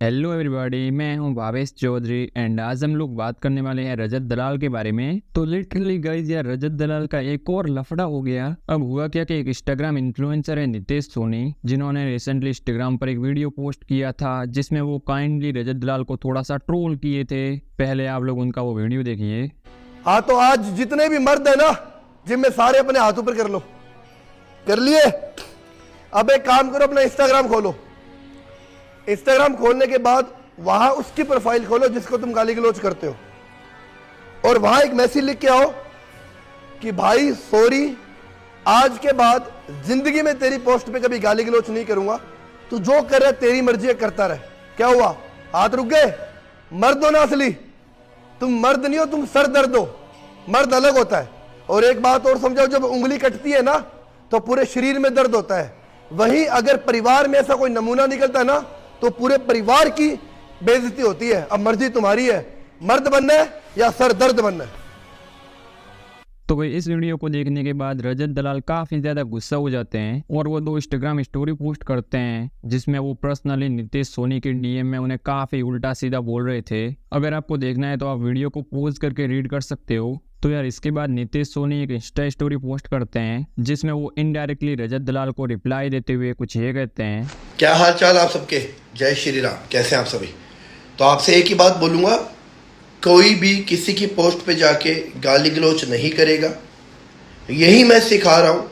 Hello everybody, मैं हूं Bhavesh Chaudhary and आज हम लोग बात करने वाले हैं रजत दलाल के बारे में। तो लिटरली गाइस यार, रजत दलाल का एक और लफड़ा हो गया। अब हुआ क्या कि एक इंस्टाग्राम इन्फ्लुएंसर है नितेश सोनी, जिन्होंने रिसेंटली इंस्टाग्राम पर एक वीडियो पोस्ट किया था जिसमें वो काइंडली रजत दलाल को थोड़ा सा ट्रोल किए थे। पहले आप लोग उनका वो वीडियो देखिए। हाँ, तो आज जितने भी मर्द है ना जिम में, सारे अपने हाथों पर कर लो। कर लिए? अब एक काम करो, अपना इंस्टाग्राम खोलो। इंस्टाग्राम खोलने के बाद वहां उसकी प्रोफाइल खोलो जिसको तुम गाली गलौज करते हो, और वहां एक मैसेज लिख के आओ कि भाई सॉरी, आज के बाद जिंदगी में तेरी पोस्ट पे कभी गाली गलौज नहीं करूंगा, तू जो कर रहा है तेरी मर्जी है, करता रहे। क्या हुआ? हाथ रुक गए? मर्द हो ना असली? तुम मर्द नहीं हो, तुम सर दर्द हो। मर्द अलग होता है। और एक बात और समझाओ, जब उंगली कटती है ना तो पूरे शरीर में दर्द होता है। वहीं अगर परिवार में ऐसा कोई नमूना निकलता है ना तो पूरे परिवार की बेइज्जती होती है। अब मर्जी तुम्हारी है, मर्द बनना है या सर दर्द बनना है। तो भाई इस वीडियो को देखने के बाद रजत दलाल काफी ज्यादा गुस्सा हो जाते हैं और वो 2 इंस्टाग्राम स्टोरी पोस्ट करते हैं जिसमें वो पर्सनली नितेश सोनी के डीएम में उन्हें काफी उल्टा सीधा बोल रहे थे। अगर आपको देखना है तो आप वीडियो को पॉज करके रीड कर सकते हो। तो यार इसके बाद नितेश सोनी एक इंस्टा स्टोरी पोस्ट करते हैं जिसमें वो इनडायरेक्टली रजत दलाल को रिप्लाई देते हुए कुछ ये कहते हैं। क्या हाल चाल आप सबके? जय श्री राम। कैसे हैं आप सभी? तो आपसे एक ही बात बोलूँगा, कोई भी किसी की पोस्ट पे जाके गाली गलौज नहीं करेगा। यही मैं सिखा रहा हूँ।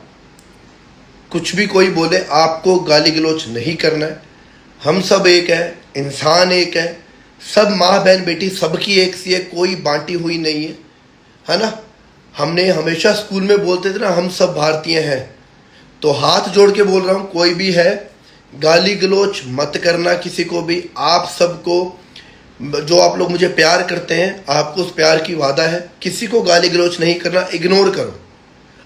कुछ भी कोई बोले, आपको गाली गलौज नहीं करना है। हम सब एक है, इंसान एक है, सब माँ बहन बेटी सबकी एक सी है, कोई बांटी हुई नहीं है ना। हमने हमेशा स्कूल में बोलते थे ना, हम सब भारतीय हैं। तो हाथ जोड़ के बोल रहा हूँ, कोई भी है गाली गलौज मत करना किसी को भी। आप सबको, जो आप लोग मुझे प्यार करते हैं, आपको उस प्यार की वादा है, किसी को गाली गलौज नहीं करना। इग्नोर करो,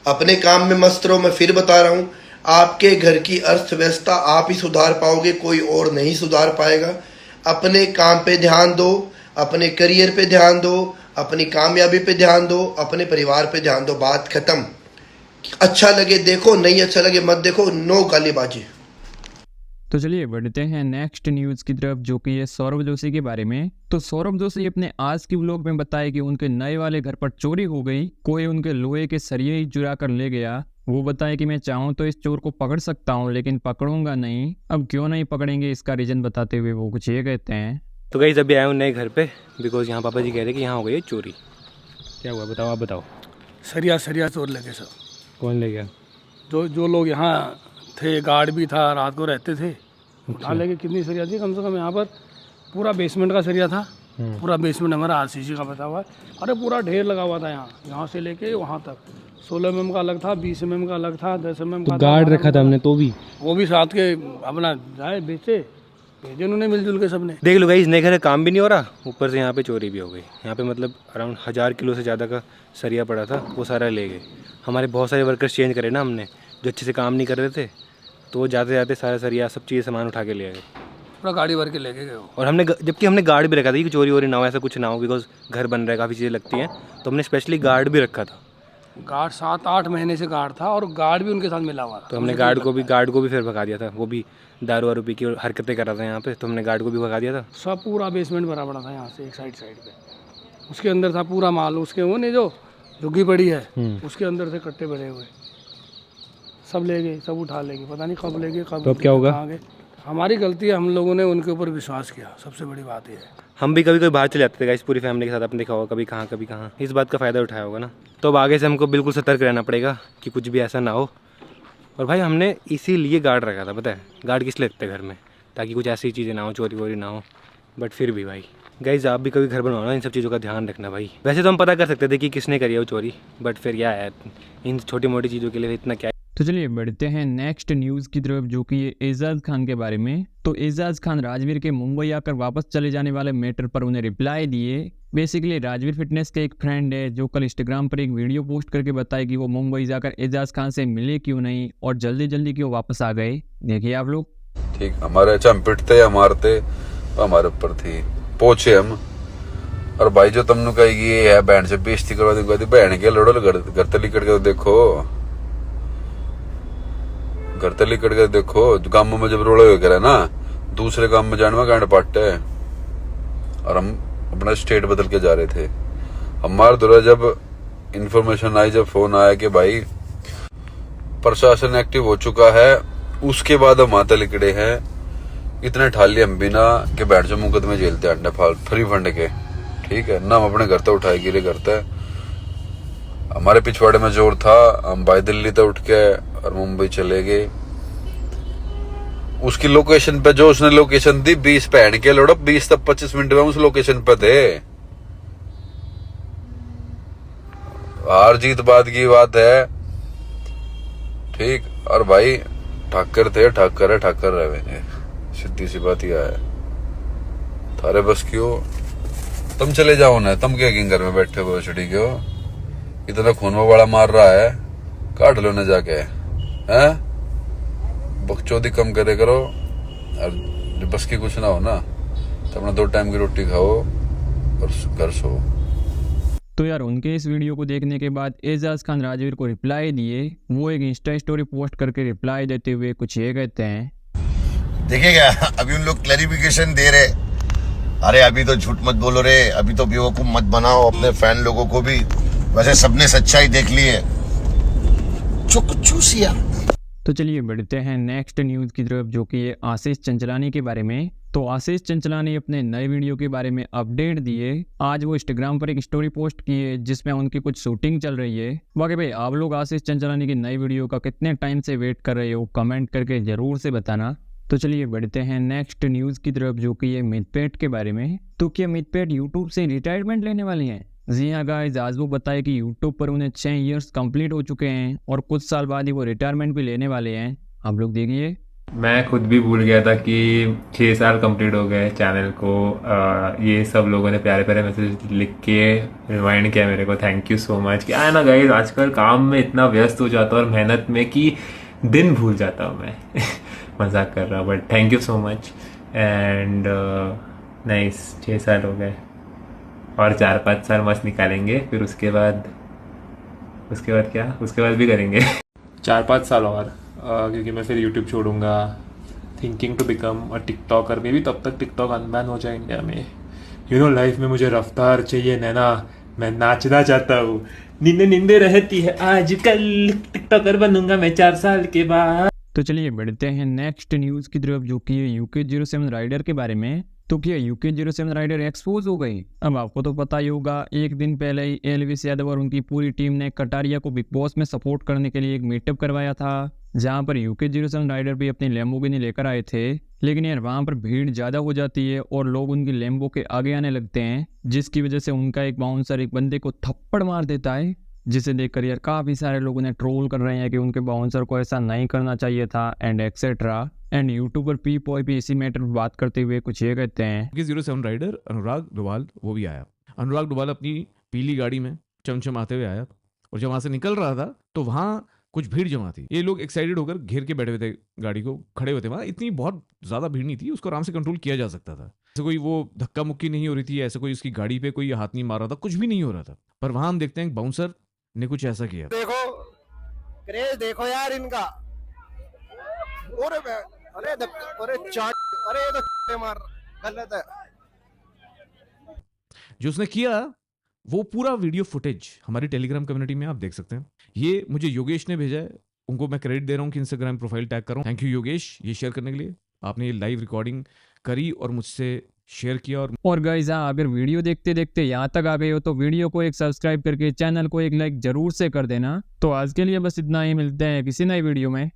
अपने काम में मस्त रहो। मैं फिर बता रहा हूँ, आपके घर की अर्थव्यवस्था आप ही सुधार पाओगे, कोई और नहीं सुधार पाएगा। अपने काम पे ध्यान दो, अपने करियर पे ध्यान दो, अपनी कामयाबी पे ध्यान दो, अपने परिवार पे ध्यान दो। बात खत्म। अच्छा लगे देखो, नहीं अच्छा लगे मत देखो। नो गालीबाजी। तो चलिए बढ़ते हैं नेक्स्ट न्यूज की तरफ, जो कि है सौरभ जोशी के बारे में। तो सौरभ जोशी अपने आज की व्लॉग में बताया कि उनके नए वाले घर पर चोरी हो गई। कोई उनके लोहे के सरिये ही चुरा कर ले गया। वो बताया कि मैं चाहूँ तो इस चोर को पकड़ सकता हूँ, लेकिन पकड़ूंगा नहीं। अब क्यों नहीं पकड़ेंगे, इसका रीजन बताते हुए वो कुछ ये कहते हैं। तो गाइस अभी आया हूँ नए घर पे, बिकॉज यहाँ पापा जी कह रहे कि यहाँ हो गई है चोरी। क्या हुआ बताओ, आप बताओ। सरिया चोर लगे सब। कौन ले गया? जो लोग यहाँ थे, गार्ड भी था, रात को रहते थे। उठा लेके कितनी सरिया थी, कम से कम यहाँ पर पूरा बेसमेंट का सरिया था। पूरा बेसमेंट हमारा आरसीसी का बता हुआ है। अरे पूरा ढेर लगा हुआ था यहाँ से लेके वहाँ तक। 16 mm का अलग था, 20 mm का अलग था, 10 mm का। गार्ड रखा था हमने, तो भी वो भी साथ के अपना जाए बेचे, भेजे उन्होंने मिलजुल के सबने। देख लो गाइस, नए घर काम भी नहीं हो रहा, ऊपर से यहाँ पे चोरी भी हो गई। यहाँ पे मतलब अराउंड 1000 किलो से ज़्यादा का सरिया पड़ा था, वो सारा ले गए। हमारे बहुत सारे वर्कर्स चेंज करे ना हमने, जो अच्छे से काम नहीं कर रहे थे, तो वो जाते जाते सारा सरिया सब चीज़ें सामान उठा के ले गए। पूरा गाड़ी भर के लेके गए। और हमने, जबकि हमने गार्ड भी रखा था कि चोरी वोरी ना हो, ऐसा कुछ ना हो, बिकॉज घर बन रहा है, काफ़ी चीज़ें लगती हैं, तो हमने स्पेशली गार्ड भी रखा था। गार्ड 7-8 महीने से गार्ड था, और गार्ड भी उनके साथ मिला हुआ था। तो हमने गार्ड को भी फिर भगा दिया था। वो भी दारू वारू पी की और हरकतें कर रहा था यहाँ पे, तो हमने गार्ड को भी भगा दिया था। सब पूरा बेसमेंट भरा पड़ा था यहाँ से, एक साइड पे। उसके अंदर था पूरा माल, उसके वो नहीं जो झुग्गी पड़ी है, उसके अंदर से कट्टे भरे हुए। सब ले गए, सब उठा ले गए, पता नहीं कब ले गए, कब। तो अब क्या होगा? हमारी गलती है, हम लोगों ने उनके ऊपर विश्वास किया, सबसे बड़ी बात ये है। हम भी कभी कभी बाहर चले जाते थे गाइस पूरी फैमिली के साथ, आपने देखा होगा, कभी कहाँ। इस बात का फ़ायदा उठाया होगा ना। तो अब आगे से हमको बिल्कुल सतर्क रहना पड़ेगा कि कुछ भी ऐसा ना हो। और भाई हमने इसीलिए गार्ड रखा था, पता है गार्ड किस लिए रखते घर में, ताकि कुछ ऐसी चीज़ें ना हो, चोरी वोरी ना हो। बट फिर भी भाई गाइस, आप भी कभी घर बनवाना, इन सब चीज़ों का ध्यान रखना भाई। वैसे तो हम पता कर सकते थे कि किसने करी है वो चोरी, बट फिर क्या है, इन छोटी मोटी चीज़ों के लिए इतना क्या। तो चलिए बढ़ते हैं नेक्स्ट न्यूज़ की तरफ, जो कि एजाज खान के बारे में। तो एजाज खान राजवीर के मुंबई आकर वापस चले जाने वाले मैटर पर उन्हें रिप्लाई दिए। बेसिकली राजवीर फिटनेस के एक फ्रेंड है जो कल इंस्टाग्राम पर एक वीडियो पोस्ट करके बताए कि वो मुंबई जाकर एजाज खान से मिले क्यों नहीं और जल्दी क्यों वापस आ गए। देखिए आप लोग। ठीक, हमारे अच्छा हम पिटते या मारते हमारे ऊपर थी, पोछे हम। और भाई जो तुमने कही ये है बहन से बेइज्जती करवा दी, बहन के लड़ो घर तली कट के देखो, घर तली कट के देखो। गांव में जब रोड़े हो गया ना, दूसरे काम में जाने में गांड पाटे है और हम अपना स्टेट बदल के जा रहे थे। हमारे द्वारा जब इंफॉर्मेशन आई, जब फोन आया कि भाई प्रशासन एक्टिव हो चुका है, उसके बाद हम आते लिखड़े हैं। इतने ठाली हम बिना के बैठ जो मुकदमे झेलते अंडे फाल फ्री फंड के, ठीक है ना। हम अपने घर तो उठाए गिरे करते, हमारे पिछवाड़े में जोर था। हम भाई दिल्ली तो उठ के और मुंबई चले गए। उसकी लोकेशन पे जो उसने लोकेशन दी 20 पहन के लोड़ा 20 तक 25 मिनट में उस लोकेशन पे थे। हार जीत बात की बात है, ठीक। और भाई ठाकर थे, ठाकर है, ठाकर रहे, सीधी सी बात यह है। थारे बस क्यों तुम चले जाओ ना, तुम क्या घर में बैठे हो छड़ी क्यों? इतना खून में बड़ा मार रहा है, काट लो ना जाके, हैं? बकचोदी कम करे करो और जब बस की कुछ ना हो ना तो अपना 2 टाइम की रोटी खाओ और घर सो। तो यार उनके इस वीडियो को देखने के बाद एजाज खान राजवीर को रिप्लाई दिए। वो एक इंस्टा स्टोरी पोस्ट करके रिप्लाई देते हुए कुछ ये कहते हैं, देखिएगा अभी उन लोग क्लैरिफिकेशन दे रहे, अरे अभी तो झूठ मत बोलो रे, अभी तो बेवकूफ मत बनाओ अपने फैन लोगों को भी, वैसे सबने सच्चाई देख ली है। चूसिया। तो चलिए बढ़ते हैं नेक्स्ट न्यूज़ की तरफ, जो कि है आशीष चंचलानी के बारे में। तो आशीष चंचलानी अपने नए वीडियो के बारे में अपडेट दिए। आज वो इंस्टाग्राम पर एक स्टोरी पोस्ट की है जिसमें उनकी कुछ शूटिंग चल रही है। बाकी भाई आप लोग आशीष चंचलानी की नई वीडियो का कितने टाइम से वेट कर रहे हो, कमेंट करके ज़रूर से बताना। तो चलिए बढ़ते हैं नेक्स्ट न्यूज़ की तरफ, जो कि है मितपेट के बारे में। तो क्या मितपेट यूट्यूब से रिटायरमेंट लेने वाली हैं? जी हाँ गाइस, आज वो बताए कि यूट्यूब पर उन्हें 6 इयर्स कंप्लीट हो चुके हैं और कुछ साल बाद ही वो रिटायरमेंट भी लेने वाले हैं। आप लोग देखिए। मैं खुद भी भूल गया था कि 6 साल कंप्लीट हो गए चैनल को। ये सब लोगों ने प्यारे प्यारे मैसेज लिख के रिमाइंड किया मेरे को, थैंक यू सो मच। क्या है ना गाइस, आजकल काम में इतना व्यस्त हो जाता हूँ और मेहनत में कि दिन भूल जाता हूँ मैं मजाक कर रहा हूँ, but thank you so much and nice. 6 साल हो गए और 4-5 साल मस्त निकालेंगे, फिर उसके बाद क्या, उसके बाद भी करेंगे 4-5 साल और क्योंकि मैं फिर यूट्यूब छोड़ूंगा। Thinking to become a TikToker, मे भी तब तक टिकटॉक अनबैन हो जाए इंडिया में। यू नो लाइफ में मुझे रफ्तार चाहिए नैना, मैं नाचना चाहता हूँ, नींदे रहती है आजकल, टिकटॉकर बनूंगा मैं 4 साल के बाद। तो चलिए बढ़ते हैं नेक्स्ट न्यूज़ की तरफ, जो कि UK07 राइडर के बारे में। तो क्या UK07 राइडर एक्सपोज हो गई? अब आपको तो पता ही होगा, एक दिन पहले ही एलविस यादव और उनकी पूरी टीम ने कटारिया को बिग बॉस में सपोर्ट करने के लिए एक मीटअप करवाया था, जहां पर UK07 राइडर भी अपनी लैम्बोर्गिनी लेकर आए थे। लेकिन यार वहां पर भीड़ ज़्यादा हो जाती है और लोग उनकी लैम्बो के आगे आने लगते हैं, जिसकी वजह से उनका एक बाउंसर एक बंदे को थप्पड़ मार देता है, जिसे देखकर यार काफ़ी सारे लोग उन्हें ट्रोल कर रहे हैं कि उनके बाउंसर को ऐसा नहीं करना चाहिए था एंड एक्सेट्रा। एंड यूट्यूबर पी पॉय भी इसी मैटर पर बात करते हुए कुछ ये कहते हैं कि 07 राइडर अनुराग डोभाल वो भी आया। अनुराग डोभाल अपनी पीली गाड़ी में चमचमाते हुए आया और जब वहाँ से निकल रहा था तो वहाँ कुछ भीड़ जमा थी। ये लोग एक्साइटेड होकर घेर के बैठे हुए थे, गाड़ी को खड़े हुए थे। वहाँ इतनी बहुत ज़्यादा भीड़ नहीं थी, उसको आराम से कंट्रोल किया जा सकता था। ऐसे कोई वो धक्का मुक्की नहीं हो रही थी, ऐसे कोई उसकी गाड़ी पे कोई हाथ नहीं मार रहा था, कुछ भी नहीं हो रहा था। पर वहाँ हम देखते हैं बाउंसर ने कुछ ऐसा किया। देखो क्रेज देखो यार इनका, अरे मार गलत है जो उसने किया, वो पूरा वीडियो फुटेज हमारी टेलीग्राम कम्युनिटी में आप देख सकते हैं। ये मुझे योगेश ने भेजा है, उनको मैं क्रेडिट दे रहा हूँ कि इंस्टाग्राम प्रोफाइल टैग कर रहा हूँ। थैंक यू योगेश ये शेयर करने के लिए। आपने ये लाइव रिकॉर्डिंग करी और मुझसे शेयर किया। और गाइस अगर वीडियो देखते देखते यहाँ तक आ गए हो तो वीडियो को एक सब्सक्राइब करके चैनल को एक लाइक जरूर से कर देना। तो आज के लिए बस इतना ही, मिलते हैं किसी नई वीडियो में।